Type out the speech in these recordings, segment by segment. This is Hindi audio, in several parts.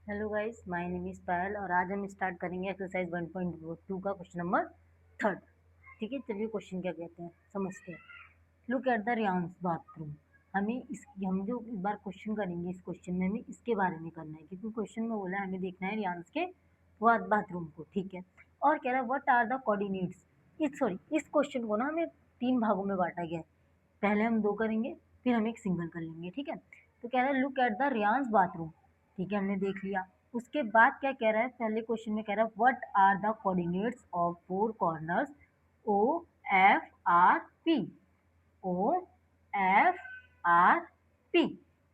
Hello guys, my name is Payal और आज हम स्टार्ट करेंगे एक्सरसाइज 1.2 का क्वेश्चन नंबर थर्ड। ठीक है, चलिए क्वेश्चन क्या कहते हैं समझते हैं। लुक एट द रियांस बाथरूम। हम जो इस बार क्वेश्चन करेंगे, इस क्वेश्चन में हमें इसके बारे में करना है, क्योंकि क्वेश्चन में बोला है हमें देखना है रियांस के बाथरूम को। ठीक है, और कह रहा है व्हाट आर द कोऑर्डिनेट्स। इस क्वेश्चन को ना हमें 3 भागों में बांटा गया है। पहले हम 2 करेंगे, फिर हम एक सिंगल कर लेंगे। ठीक है, तो कह रहा है लुक एट द रियांस बाथरूम। ठीक है, हमने देख लिया। उसके बाद क्या कह रहा है, पहले क्वेश्चन में कह रहा है what are the coordinates of 4 corners O F R P. O F R P,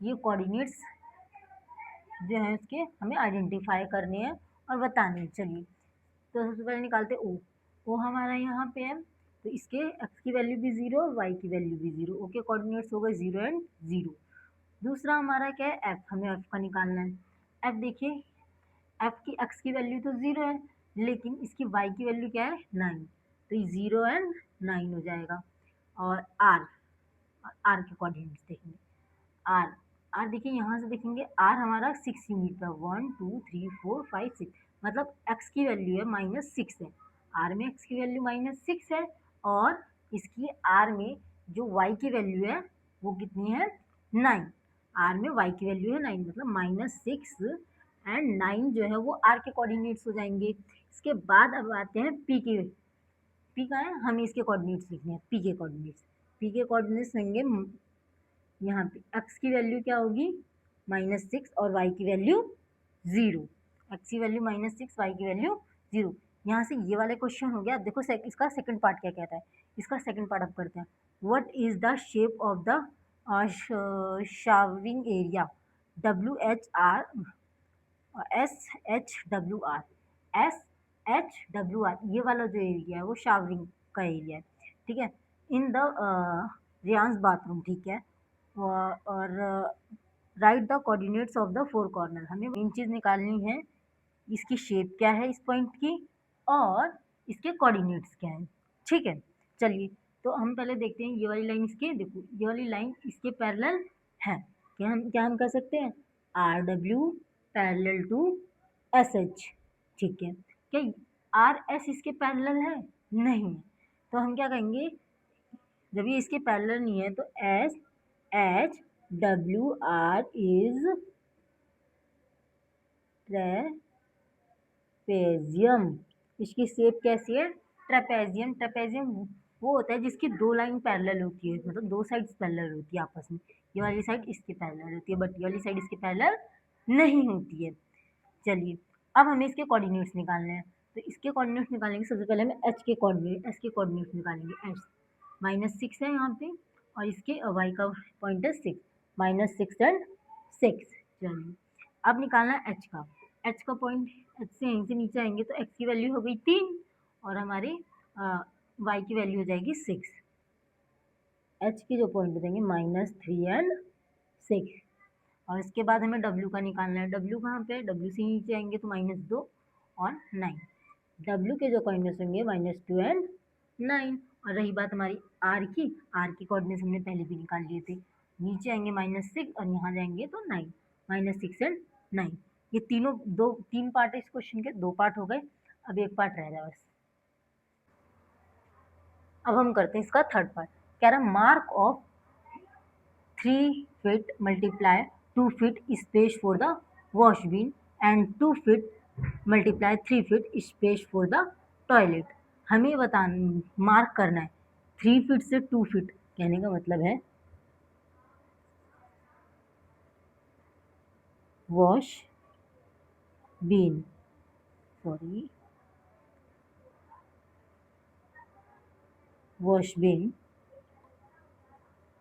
ये कोऑर्डिनेट्स जो है उसके हमें आइडेंटिफाई करने हैं और बताने हैं। चलिए, तो सबसे पहले निकालते ओ। ओ हमारा यहाँ पे है, तो इसके एक्स की वैल्यू भी 0 और वाई की वैल्यू भी 0। ओके, कोऑर्डिनेट्स हो गए 0 एंड 0। दूसरा हमारा क्या है, एफ। हमें एफ का निकालना है। एफ देखिए, एफ की एक्स की वैल्यू तो 0 है, लेकिन इसकी वाई की वैल्यू क्या है 9, तो ये 0 एंड 9 हो जाएगा। और आर, आर के कोऑर्डिनेट्स देखेंगे। आर, आर देखिए, यहाँ से देखेंगे आर हमारा 6 यूनिट का 1 2 3 4 5 6, मतलब एक्स की वैल्यू है -6 है। आर में एक्स की वैल्यू -6 है, और इसकी आर में जो वाई की वैल्यू है वो कितनी है 9। आर में वाई की वैल्यू है 9, मतलब -6 एंड 9 जो है वो आर के कोऑर्डिनेट्स हो जाएंगे। इसके बाद अब आते हैं पी के। पी का है, हमें इसके कोऑर्डिनेट्स लिखने हैं। पी के कोऑर्डिनेट्स, पी के कोऑर्डिनेट्स होंगे यहाँ पे एक्स की वैल्यू क्या होगी -6 और वाई की वैल्यू 0। एक्स की वैल्यू -6, वाई की वैल्यू 0। यहाँ से ये वाले क्वेश्चन हो गया। अब देखो इसका सेकंड पार्ट क्या कहता है। इसका सेकंड पार्ट अब करते हैं। What is the shape of the showering area. SHWR, SHWR, ये वाला जो एरिया है वो शावरिंग का एरिया है। ठीक है, इन द रियांस बाथरूम। ठीक है, और right the coordinates of the 4 corner. हमें मेन चीज़ निकालनी है, इसकी शेप क्या है इस पॉइंट की, और इसके कोऑर्डिनेट्स क्या हैं। ठीक है, चलिए, तो हम पहले देखते हैं ये वाली लाइन इसके, देखो ये वाली लाइन इसके पैरेलल है। क्या हम कह सकते हैं, RW पैरेलल टू SH। ठीक है, क्या RS इसके पैरेलल है, नहीं है, तो हम क्या कहेंगे, जब ये इसके पैरेलल नहीं है तो SHWR इज ट्रेपेजियम। इसकी शेप कैसी है, ट्रेपेजियम। ट्रेपेजियम वो होता है जिसकी 2 लाइन पैरेलल होती है, मतलब 2 साइड्स पैरेलल होती है आपस में। ये वाली साइड इसके पैरेलल होती है, बट ये वाली साइड इसके पैरेलल नहीं होती है। चलिए, अब हमें इसके कोऑर्डिनेट्स निकालने हैं। तो इसके कोऑर्डिनेट्स निकालने के सबसे पहले हमें एच के कोऑर्डिनेट्स निकालेंगे। एच -6 है यहाँ पे, और इसके वाई का पॉइंट है 6, -6 एंड 6। चलिए, अब निकालना है एच का। एच का पॉइंट, एच से यहीं से नीचे आएंगे तो एक्स की वैल्यू हो गई 3, और हमारी वाई की वैल्यू हो जाएगी 6। एच के जो पॉइंट हो जाएंगे -3 एंड 6। और इसके बाद हमें डब्ल्यू का निकालना है। डब्ल्यू कहाँ पे है, डब्ल्यू से नीचे आएंगे तो -2 और 9। डब्ल्यू के जो कोऑर्डिनेट्स होंगे -2 एंड 9। और रही बात हमारी आर की, आर की कोऑर्डिनेट्स हमने पहले भी निकाल लिए थे। नीचे आएंगे -6 और यहाँ जाएंगे तो 9, -6 एंड 9। ये तीनों 3 पार्ट है इस क्वेश्चन के, 2 पार्ट हो गए, अब एक पार्ट रह गया बस। अब हम करते हैं इसका थर्ड पार्ट। कह रहा है mark of 3 feet multiply 2 feet space for the wash bin and 2 feet multiply 3 feet space for the toilet। हमें बताना, मार्क करना है 3 feet से 2 feet, कहने का मतलब है wash basin, sorry, wash basin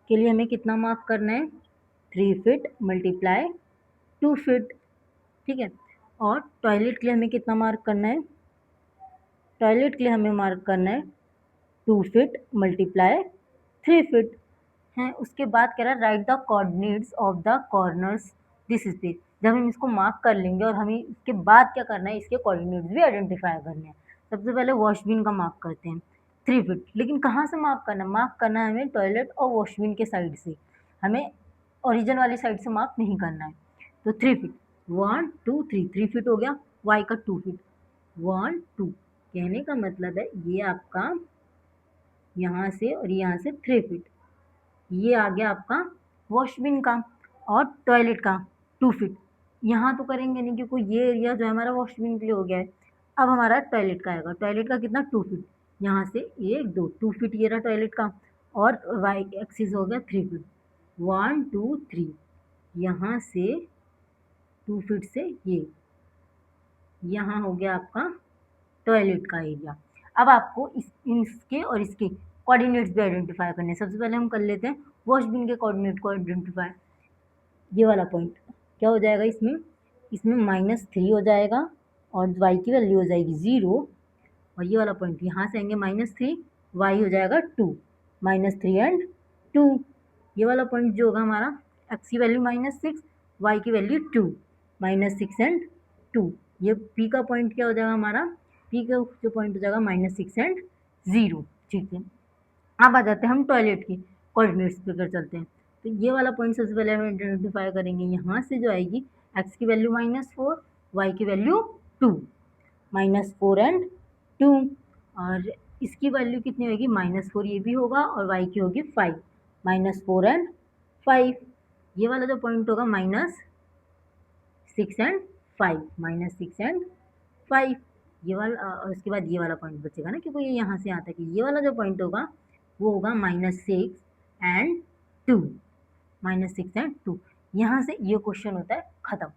के लिए हमें कितना मार्क करना है, 3 feet मल्टीप्लाई 2 feet। ठीक है, और टॉयलेट के लिए हमें कितना मार्क करना है, टॉयलेट के लिए हमें मार्क करना है 2 feet मल्टीप्लाई 3 feet है। उसके बाद कह रहा है right the coordinates of the corners this space. जब हम इसको मार्क कर लेंगे और हमें इसके बाद क्या करना है, इसके कोऑर्डिनेट्स भी आइडेंटिफाई करने हैं। सबसे पहले वॉशबिन का मार्क करते हैं 3 feet, लेकिन कहाँ से मार्क करना है, मार्क करना है हमें टॉयलेट और वॉशबिन के साइड से, हमें ओरिजिन वाली साइड से मार्क नहीं करना है। तो 3 feet, 1 2 3 3 फीट हो गया, y का 2 फीट, 1 2, कहने का मतलब है ये आपका यहाँ से और यहाँ से 3 फीट, ये आ गया आपका वॉशबिन का, और टॉयलेट का 2 फीट। यहाँ तो करेंगे नहीं क्योंकि ये एरिया जो है हमारा वॉशबिन के लिए हो गया है। अब हमारा टॉयलेट का आएगा, टॉयलेट का कितना 2 फीट, यहाँ से 1 2 2 फीट ये रहा टॉयलेट का, और वाई एक्सिस हो गया 3 फीट, 1 2 3, यहाँ से 2 फीट से ये यहाँ हो गया आपका टॉयलेट का एरिया। अब आपको इसके और इसके कोऑर्डिनेट्स भी आइडेंटिफाई करने हैं। सबसे पहले हम कर लेते हैं वॉशबिन के कोऑर्डिनेट को आइडेंटिफाई। ये वाला पॉइंट क्या हो जाएगा, इसमें -3 हो जाएगा और y की वैल्यू हो जाएगी 0, और ये वाला पॉइंट यहाँ से आएंगे -3, y हो जाएगा 2, -3 एंड 2। ये वाला पॉइंट जो होगा हमारा x की वैल्यू -6, y की वैल्यू 2, -6 एंड 2। ये p का पॉइंट क्या हो जाएगा हमारा, p का जो पॉइंट हो जाएगा -6 एंड 0। ठीक है, अब आ जाते हैं हम टॉयलेट की कोऑर्डिनेट्स पे कर चलते हैं। तो ये वाला पॉइंट सबसे पहले हम आइडेंटिफाई करेंगे, यहाँ से जो आएगी x की वैल्यू -4, y की वैल्यू 2, -4 एंड 2, और इसकी वैल्यू कितनी होगी, -4 ये भी होगा और y की होगी 5, -4 एंड 5। ये वाला जो पॉइंट होगा -6 एंड 5, -6 एंड 5। ये वाला और उसके बाद ये वाला पॉइंट बचेगा ना, क्योंकि ये यहाँ से आता है कि ये वाला जो पॉइंट होगा वो होगा -6 एंड 2, -6 एंड 2। यहाँ से ये क्वेश्चन होता है ख़त्म।